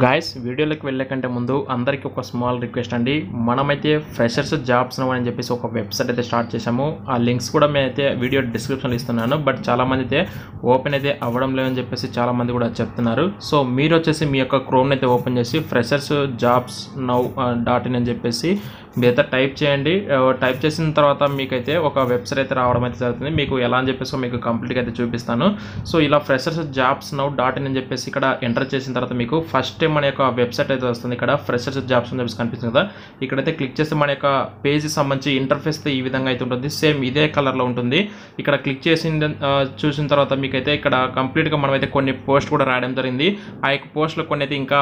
Guys వీడియోలోకి వెళ్ళే కంటే ముందు అందరికీ ఒక స్మాల్ రిక్వెస్ట్ అండి. మనమైతే ఫ్రెషర్స్ జాబ్స్ అని చెప్పేసి ఒక వెబ్సైట్ అయితే స్టార్ట్ చేసాము. ఆ లింక్స్ కూడా మేమైతే వీడియో డిస్క్రిప్షన్లో ఇస్తున్నాను. బట్ చాలామంది అయితే ఓపెన్ అయితే అవ్వడం లేదని చెప్పేసి చాలామంది కూడా చెప్తున్నారు. సో మీరు వచ్చేసి మీ యొక్క క్రోమ్ని అయితే ఓపెన్ చేసి ఫ్రెషర్స్ జాబ్స్ నౌ .in అని చెప్పేసి మీరైతే టైప్ చేయండి. టైప్ చేసిన తర్వాత మీకైతే ఒక వెబ్సైట్ అయితే రావడం అయితే జరుగుతుంది. మీకు ఎలా అని చెప్పేసి మీకు కంప్లీట్గా అయితే చూపిస్తాను. సో ఇలా ఫ్రెషర్స్ జాబ్స్ నౌ .in అని చెప్పేసి ఇక్కడ ఎంటర్ చేసిన తర్వాత మీకు ఫస్ట్ టైం మన యొక్క వెబ్సైట్ అయితే వస్తుంది. ఇక్కడ ఫ్రెషర్స్ జాబ్స్ అని చెప్పేసి కనిపిస్తుంది కదా, ఇక్కడైతే క్లిక్ చేస్తే మన యొక్క పేజ్ సంబంధించి ఇంటర్ఫేస్ ఈ విధంగా అయితే ఉంటుంది. సేమ్ ఇదే కలర్లో ఉంటుంది. ఇక్కడ క్లిక్ చేసి చూసిన తర్వాత మీకైతే ఇక్కడ కంప్లీట్గా మనమైతే కొన్ని పోస్ట్ కూడా రాయడం జరిగింది. ఆ యొక్క పోస్టులు కొన్ని అయితే ఇంకా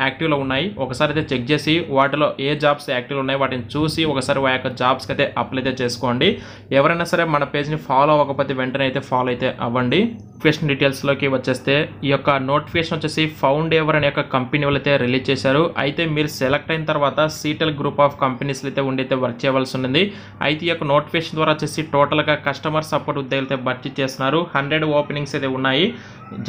యాక్టివ్లో ఉన్నాయి. ఒకసారి అయితే చెక్ చేసి వాటిలో ఏ జాబ్స్ యాక్టివ్లో ఉన్నాయి వాటిని చూసి ఒకసారి ఆ యొక్క జాబ్స్కి అయితే అప్లై అయితే చేసుకోండి. ఎవరైనా సరే మన పేజ్ని ఫాలో అవ్వకపోతే వెంటనే అయితే ఫాలో అయితే అవ్వండి. నోటిఫికేషన్ డీటెయిల్స్లోకి వచ్చేస్తే ఈ యొక్క నోటిఫికేషన్ వచ్చేసి ఫౌండ్ ఎవర్ అనే యొక్క కంపెనీ వాళ్ళు అయితే రిలీజ్ చేశారు. అయితే మీరు సెలెక్ట్ అయిన తర్వాత సీటెల్ గ్రూప్ ఆఫ్ కంపెనీస్లో అయితే ఉండి అయితే వర్క్ చేయవలసి ఉంది. అయితే ఈ యొక్క నోటిఫికేషన్ ద్వారా వచ్చేసి టోటల్గా కస్టమర్ సపోర్ట్ ఉద్యోగులు అయితే భర్తీ చేస్తున్నారు. 100 ఓపెనింగ్స్ అయితే ఉన్నాయి.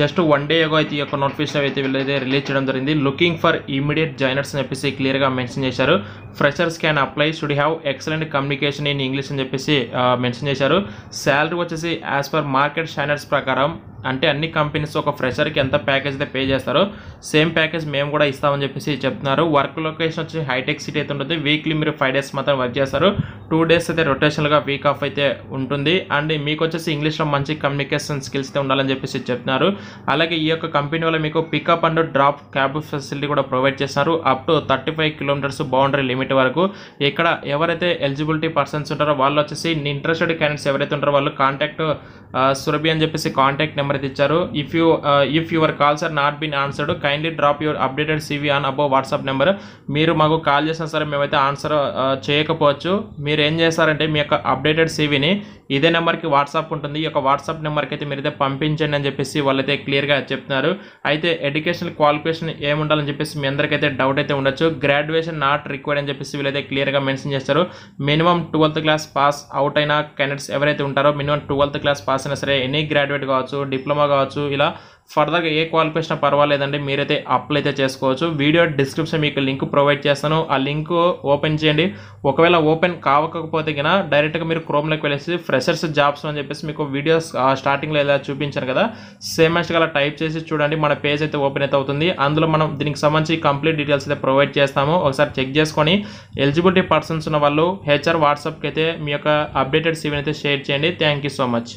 జస్ట్ 1 డే అగో అయితే ఈ యొక్క నోటిఫికేషన్ అయితే వీళ్ళైతే రిలీజ్ చేయడం జరిగింది. లుకింగ్ ఫర్ ఇమీడియట్ జాయినర్స్ అని చెప్పేసి క్లియర్గా మెన్షన్ చేశారు. Freshers can apply, should have excellent communication in English అని చెప్పేసి మెన్షన్ చేశారు. శాలరీ వచ్చేసి యాజ్ పర్ మార్కెట్ స్టాండర్డ్స్ ప్రకారం, అంటే అన్ని కంపెనీస్ ఒక ఫ్రెషర్కి ఎంత ప్యాకేజ్ అయితే పే చేస్తారో సేమ్ ప్యాకేజ్ మేము కూడా ఇస్తామని చెప్పేసి చెప్తున్నారు. వర్క్ లొకేషన్ వచ్చి హైటెక్ సిటీ అయితే ఉంటుంది. వీక్లీ మీరు 5 days మాత్రం వర్క్ చేస్తారు. 2 days అయితే రొటేషనల్గా వీక్ ఆఫ్ అయితే ఉంటుంది. అండ్ మీకు వచ్చేసి ఇంగ్లీష్లో మంచి కమ్యూనికేషన్ స్కిల్స్ అయితే ఉండాలని చెప్పేసి చెప్తున్నారు. అలాగే ఈ యొక్క కంపెనీ వల్ల మీకు pickup and drop cab facility కూడా ప్రొవైడ్ చేస్తున్నారు. Up to 35 kilometers boundary limit వరకు. ఇక్కడ ఎవరైతే ఎలిజిబిలిటీ పర్సన్స్ ఉంటారో వాళ్ళు వచ్చేసి ఇంట్రెస్టెడ్ క్యాండిడేట్స్ ఎవరైతే ఉంటారో వాళ్ళు కాంటాక్ట్ సురభి అని చెప్పేసి కాంటాక్ట్ నెంబర్ అయితే ఇచ్చారు. If your calls are not been answered kindly drop your updated CV on above WhatsApp number. మీరు మాకు కాల్ చేసినా సరే మేమైతే ఆన్సర్ చేయకపోవచ్చు. మీరు ఏం చేస్తారంటే మీ యొక్క అప్డేటెడ్ CVని ఇదే నెంబర్కి వాట్సాప్ ఉంటుంది. ఈ యొక్క వాట్సాప్ నెంబర్కి అయితే మీరైతే పంపించండి అని చెప్పేసి వాళ్ళైతే క్లియర్గా చెప్తున్నారు. అయితే ఎడ్యుకేషనల్ క్వాలిఫికేషన్ ఏముండాలని చెప్పేసి మీ అందరికైతే డౌట్ అయితే ఉండొచ్చు. గ్రాడ్యుయేషన్ నాట్ రిక్వైర్డ్ అని చెప్పేసి వీళ్ళైతే క్లియర్గా మెన్షన్ చేస్తారు. Minimum 12th class pass out అయిన క్యాండిడేట్స్ ఎవరైతే ఉంటారో మినిమం 12th క్లాస్ పాస్ అయినా సరే, ఎనీ గ్రాడ్యుయేట్ కావచ్చు, డిప్లొమా కావచ్చు, ఇలా ఫర్దర్గా ఏ క్వాలిఫికేషన్ పర్వాలేదండి, మీరైతే అప్లై అయితే చేసుకోవచ్చు. వీడియో డిస్క్రిప్షన్ మీకు లింక్ ప్రొవైడ్ చేస్తాను. ఆ లింక్ ఓపెన్ చేయండి. ఒకవేళ ఓపెన్ కావకపోతే కన్నా డైరెక్ట్గా మీరు క్రోమ్లోకి వెళ్ళేసి ఫ్రెషర్స్ జాబ్స్ అని చెప్పేసి మీకు వీడియోస్ స్టార్టింగ్లో ఎలా చూపించాను కదా, సేమ్ యాస్గా అలా టైప్ చేసి చూడండి. మన పేజ్ అయితే ఓపెన్ అయితే అవుతుంది. అందులో మనం దీనికి సంబంధించి కంప్లీట్ డీటెయిల్స్ అయితే ప్రొవైడ్ చేస్తాము. ఒకసారి చెక్ చేసుకొని ఎలిజిబిలిటీ పర్సన్స్ ఉన్న వాళ్ళు HR వాట్సాప్కి అయితే మీ యొక్క అప్డేటెడ్ CVని అయితే షేర్ చేయండి. Thank you so much.